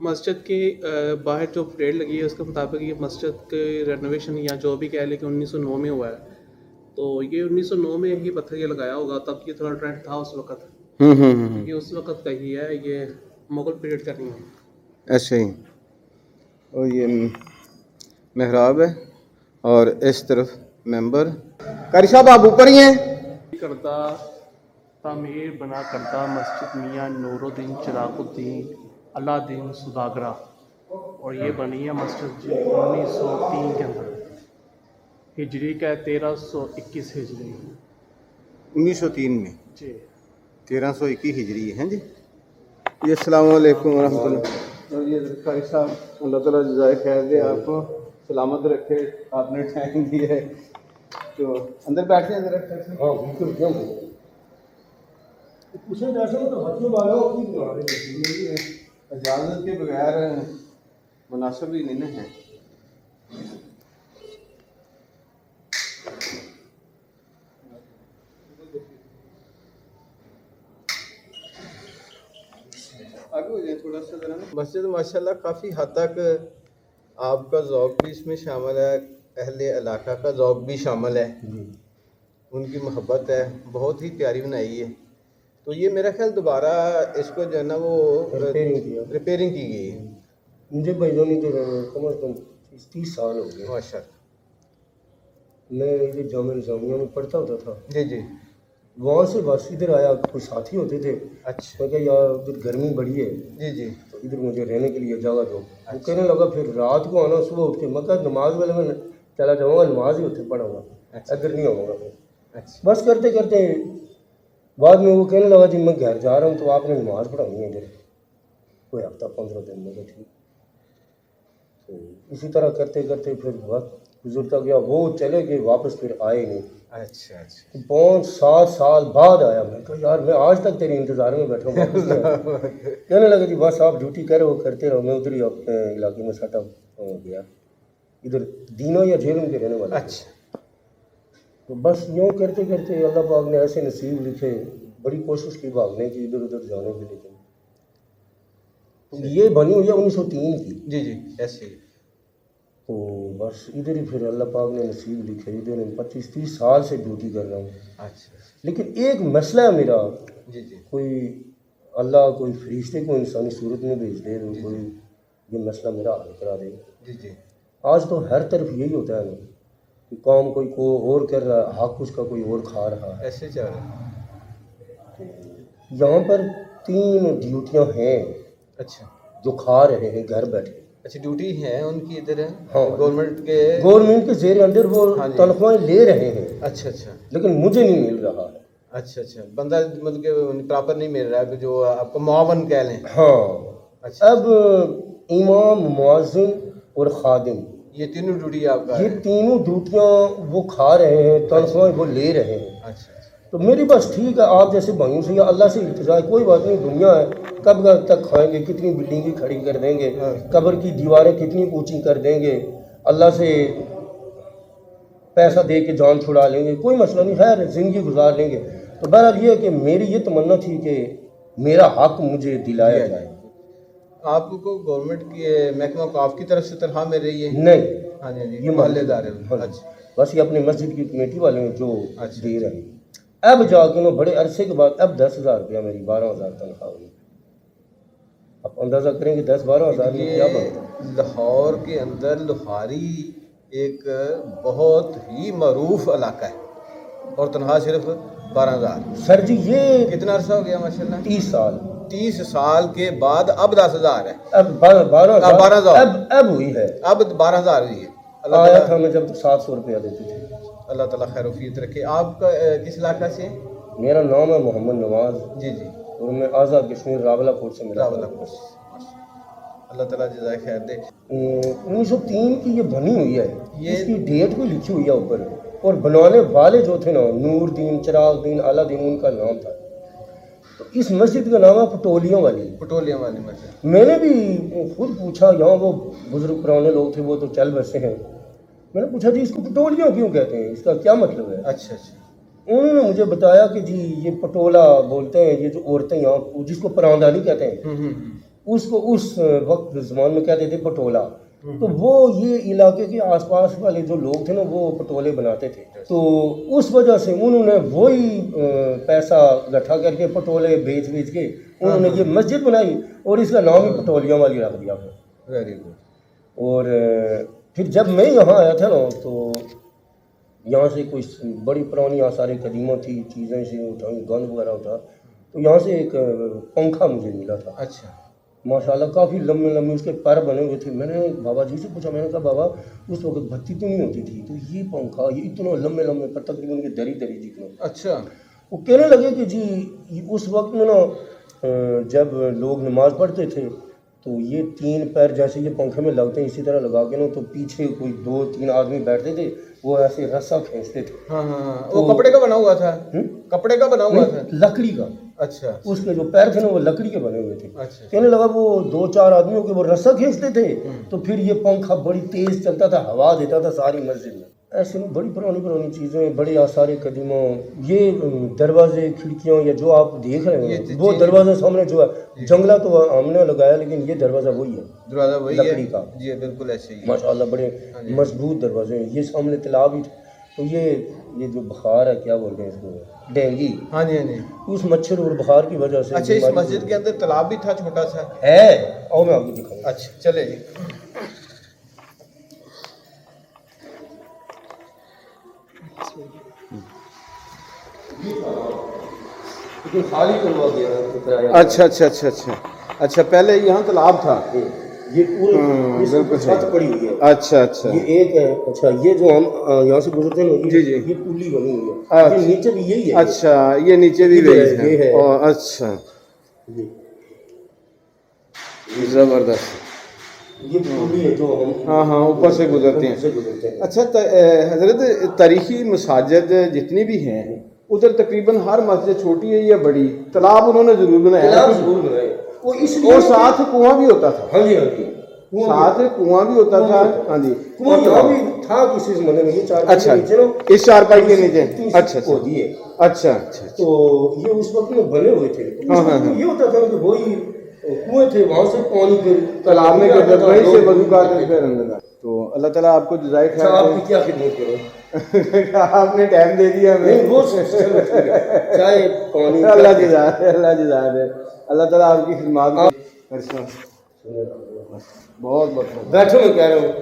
مسجد کے باہر جو پریڈ لگی ہے اس کے مطابق یہ مسجد کے رینوویشن یا جو بھی کہہ لیں کہ 1909 میں ہوا ہے. تو یہ 1909 میں ہی پتھر یہ لگایا ہوگا, تب یہ تھوڑا ٹرینڈ تھا اس وقت. یہ اس وقت کا ہی ہے, یہ مغل پیریڈ کا نہیں ہے. ایسے ہی. اور یہ محراب ہے اور اس طرف ممبر. قاری صاحب آپ اوپر ہی ہیں. کردہ تعمیر بنا کردہ مسجد میاں نور الدین چراغ الدین اللہ دین سوداگرہ, اور یہ بنی ہے مسجد 1903 کے اندر. ہجری کا 1321 ہجری. 1903 میں جی 1321 ہجری ہے جی. جی السلام علیکم ورحمۃ اللہ. اور یہ قاری صاحب اللہ تعالیٰ جزائے خیر دے, آپ کو سلامت رکھے. آپ نے ٹائم دیا ہے تو اندر بیٹھے ہیں ذرا. ہاں بالکل کیوں پوچھیں جیسے تو ہاتھوں والوں اجازت کے بغیر مناسب ہی نہیں ہے. آگے ہو جائیں تھوڑا سا ذرا. مسجد ماشاءاللہ کافی حد تک آپ کا ذوق بھی اس میں شامل ہے, اہل علاقہ کا ذوق بھی شامل ہے, ان کی محبت ہے, بہت ہی پیاری بنائی ہے. تو یہ میرا خیال دوبارہ اس کو جو ہے نا وہ ریپیئرنگ کی گئی ہے. مجھے بھائیوں نے کم از کم 30 سال ہو گئے. ماشاء اللہ. میں ادھر جامعہ نظامیہ میں پڑھتا ہوتا تھا. جی جی. وہاں سے بس ادھر آیا, کوئی ساتھی ہوتے تھے. اچھا. میں کہا یار ادھر گرمی بڑی ہے, جی جی. تو ادھر مجھے رہنے کے لیے جگہ دو. وہ کہنے لگا پھر رات کو آنا, صبح اٹھ کے. میں کہا نماز والے میں چلا جاؤں گا, نماز ہی اتنے پڑھوں گا, ادھر نہیں آؤں گا. اچھا. بس کرتے کرتے بعد میں وہ کہنے لگا جی میں گھر جا رہا ہوں, تو آپ نے نماز پڑھانی ہے ادھر. کوئی ہفتہ 15 دن میں ٹھیک. تو اسی طرح کرتے کرتے پھر وقت گزرتا گیا. وہ چلے گئے, واپس پھر آئے نہیں. اچھا اچھا. 5-7 سال بعد آیا. میں کہا یار میں آج تک تیرے انتظار میں بیٹھا ہوں. کہنے لگا جی بس آپ ڈیوٹی کرے وہ کرتے رہو. میں ادھر ہی اپنے علاقے میں سیٹ اپ ہو گیا. ادھر دینا یا جیلم کے رہنے والا. اچھا. تو بس یوں کرتے کرتے اللہ پاک نے ایسے نصیب لکھے. بڑی کوشش کی بھاگنے کی, ادھر ادھر جانے کی, لیکن یہ بنی ہوئی ہے 1903 کی. جی جی ایسے ہی. تو بس ادھر ہی پھر اللہ پاک نے نصیب لکھے. ادھر 25-30 سال سے ڈیوٹی کر رہا ہوں. اچھا. لیکن ایک مسئلہ ہے میرا, جی جی. کوئی اللہ کوئی فرشتے کو انسانی صورت میں بھیج دے, کوئی یہ مسئلہ میرا حل کرا دے. جی جی. آج تو ہر طرف یہی ہوتا ہے نا کہ کام کوئی کو اور کر رہا ہے, حق اس کا کوئی اور کھا رہا ہے. ایسے چل رہا ہے. یہاں پر 3 ڈیوٹیاں ہیں. اچھا. جو کھا رہے ہیں گھر بیٹھے. اچھا ڈیوٹی ہے ان کی ادھر. ہاں گورنمنٹ کے زیر اندر وہ تنخواہیں لے رہے ہیں. اچھا اچھا. لیکن مجھے نہیں مل رہا ہے. اچھا اچھا. بندہ مطلب کہ پراپر نہیں مل رہا ہے, جو آپ کو معاون کہہ لیں. ہاں. اچھا. اب امام, مؤذن اور خادم, یہ تینوں ڈیوٹی آپ کا, یہ تینوں ڈیوٹیاں وہ کھا رہے ہیں, تنخواہیں وہ لے رہے ہیں. اچھا. تو میری بس ٹھیک ہے, آپ جیسے بھائیوں سے یا اللہ سے التجا ہے, کوئی بات نہیں, دنیا ہے, کب تک کھائیں گے, کتنی بلڈنگیں کھڑی کر دیں گے, قبر کی دیواریں کتنی اونچی کر دیں گے, اللہ سے پیسہ دے کے جان چھڑا لیں گے, کوئی مسئلہ نہیں, خیر زندگی گزار لیں گے. تو بہرحال یہ کہ میری یہ تمنا تھی کہ میرا حق مجھے دلایا جائے. آپ کو گورنمنٹ کی محکمہ اوقاف کی طرف سے تنخواہ مل رہی ہے؟ نہیں. ہاں جی. یہ محلے دار ہے. اچھا. بس یہ اپنی مسجد کی کمیٹی والے ہیں جو دے رہے ہیں. اب جا کے نا بڑے عرصے کے بعد اب 10,000 روپیہ میری 12,000 تنخواہ ہوئی. اب اندازہ کریں کہ 10-12 ہزار میں کیا بنتا ہے. لاہور کے اندر لوہاری ایک بہت ہی معروف علاقہ ہے اور تنخواہ صرف 12,000. سر جی یہ کتنا عرصہ ہو گیا ماشاءاللہ؟ 30 سال. 30 سال کے بعد اب 10,000 ہے. اب 12,000 اب ہوئی ہے. اب 12,000 ہوئی ہے. آیا تھا میں جب 700 روپیہ دیتے تھے. اللہ تعالیٰ خیر و عافیت رکھے. آپ کا کس علاقہ سے؟ میرا نام ہے محمد نواز. جی جی. اور میں آزاد کشمیر راولہ کوٹ سے ملا. راولہ کوٹ سے. اللہ تعالیٰ جزائے خیر دے. 1903 کی یہ بنی ہوئی ہے. اس کی ڈیٹ بھی لکھی ہوئی ہے اوپر. اور بنانے والے جو تھے نا نور دین چراغ دین اعلیٰ دین ان کا نام تھا. تو اس مسجد کا نام ہے پٹولیوں والی. پٹولیوں والی مسجد. میں نے بھی خود پوچھا, یہاں وہ بزرگ پرانے لوگ تھے وہ تو چل بسے ہیں, میں نے پوچھا جی اس کو پٹولیوں کیوں کہتے ہیں, اس کا کیا مطلب ہے. اچھا اچھا. انہوں نے مجھے بتایا کہ جی یہ پٹولا بولتے ہیں, یہ جو عورتیں یہاں جس کو پراندانی کہتے ہیں, اس کو اس وقت زمان میں کہتے تھے پٹولا. تو وہ یہ علاقے کے آس پاس والے جو لوگ تھے نا وہ پٹولے بناتے تھے. تو اس وجہ سے انہوں نے وہی پیسہ اکٹھا کر کے پٹولے بیچ کے انہوں نے یہ مسجد بنائی اور اس کا نام ہی پٹولیاں والی رکھ دیا. Very good. اور پھر جب میں یہاں آیا تھا نا تو یہاں سے کوئی بڑی پرانی آثار قدیمہ تھی, چیزیں سے اٹھائیں, گند وغیرہ اٹھا, تو یہاں سے ایک پنکھا مجھے ملا تھا. اچھا. ماشاءاللہ کافی لمبے لمبے اس کے پر بنے ہوئے تھے. میں نے بابا جی سے پوچھا, میں نے کہا بابا اس وقت بتی تو نہیں ہوتی تھی, تو یہ پنکھا یہ اتنا لمبے لمبے پر تقریباً یہ دری جتنا. اچھا. وہ کہنے لگے کہ جی اس وقت میں نا جب لوگ نماز پڑھتے تھے تو یہ 3 پیر جیسے یہ پنکھے میں لگتے ہیں اسی طرح لگا کے نا, تو پیچھے کوئی 2-3 آدمی بیٹھتے تھے, وہ ایسے رسا کھینچتے تھے. ہاں ہاں. وہ کپڑے کا بنا ہوا تھا. کپڑے کا بنا ہوا تھا. لکڑی کا. اچھا. اس کے جو پیر تھے نا وہ لکڑی کے بنے ہوئے تھے. اچھا. کہنے لگا وہ 2-4 آدمیوں کے وہ رسا کھینچتے تھے تو پھر یہ پنکھا بڑی تیز چلتا تھا, ہوا دیتا تھا ساری مسجد میں. ایسے میں بڑی پرانی چیزیں, بڑے آثار قدیمہ. یہ دروازے کھڑکیاں یا جو آپ دیکھ رہے ہیں وہ دروازہ سامنے جو ہے جنگلہ تو ہم نے لگایا, لیکن یہ دروازہ وہی ہے, دروازہ وہی لکڑی کا. جی بالکل ایسے ہی ماشاءاللہ بڑے مضبوط دروازے ہیں. یہ سامنے تالاب ہی. تو یہ جو بخار ہے کیا بولتے ہیں اس کو, ڈینگی. ہاں جی. ہاں جی. اس مچھر اور بخار کی وجہ سے. اچھا. اس مسجد کے اندر تالاب بھی تھا چھوٹا سا ہے, اور میں آپ کو دکھاؤں. اچھا چلے جی. خالی کروا دیا. اچھا اچھا اچھا اچھا اچھا. پہلے یہاں تالاب تھا. یہ پورے چھت پڑی ہوئی ہے. اچھا اچھا. یہ ایک ہے. اچھا یہ جو ہم یہاں سے گزرتے ہیں جی جی, یہ پلی بنی ہوئی ہے. یہ نیچے بھی یہی ہے. اچھا یہ نیچے بھی وہی ہے. اچھا زبردست. یہ پلی ہے جو ہم ہاں ہاں اوپر سے گزرتے ہیں. اچھا حضرت, تاریخی مساجد جتنی بھی ہیں ادھر تقریباً ہر مسجد چھوٹی ہے یا بڑی, تالاب انہوں نے ضرور بنایا اور ساتھ کنواں بھی ہوتا تھا. ہاں جی ہاں جی, ساتھ کنواں بھی ہوتا تھا. ہاں جی. کنواں یہاں بھی تھا کسی زمانے میں. یہ 4 اچھا اس 4 پائی کے نیچے. اچھا اچھا اچھا. تو یہ اس وقت میں بنے ہوئے تھے. یہ ہوتا تھا کہ وہی کنویں تھے, وہاں سے پانی پھر تالاب میں وہیں سے وضو کرتے پھر اندر. تو اللہ تعالیٰ آپ کو جزائے خیر. آپ کی کیا خدمت کریں, آپ نے ٹائم دے دیا ہمیں. چاہے پانی. اللہ جزائے دے. اللہ تعالیٰ آپ کی خدمات بہت بہت. بیٹھو میں کہہ رہا ہوں,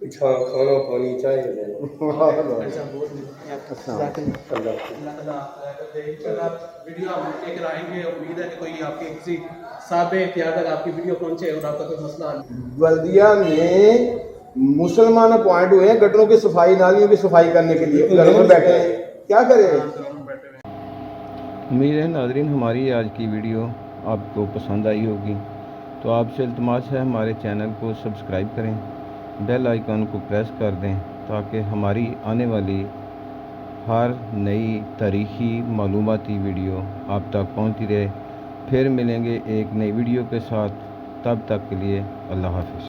کھانا پانی چاہیے. ویڈیو آپ لے کر آئیں گے, امید ہے کہ کوئی آپ کے کسی صاحب اختیار تک آپ کی ویڈیو پہنچے اور آپ کا کوئی مسئلہ حل. بلدیہ میں مسلمان اپوائنٹ ہوئے ہیں گٹروں کی صفائی, نالیوں کی صفائی کرنے کے لیے. گھروں میں بیٹھے ہیں, کیا کریں. امید ہے ناظرین ہماری آج کی ویڈیو آپ کو پسند آئی ہوگی. تو آپ سے التماس ہے ہمارے چینل کو سبسکرائب کریں, بیل آئیکن کو پریس کر دیں تاکہ ہماری آنے والی ہر نئی تاریخی معلوماتی ویڈیو آپ تک پہنچتی رہے. پھر ملیں گے ایک نئی ویڈیو کے ساتھ, تب تک کے لیے اللہ حافظ.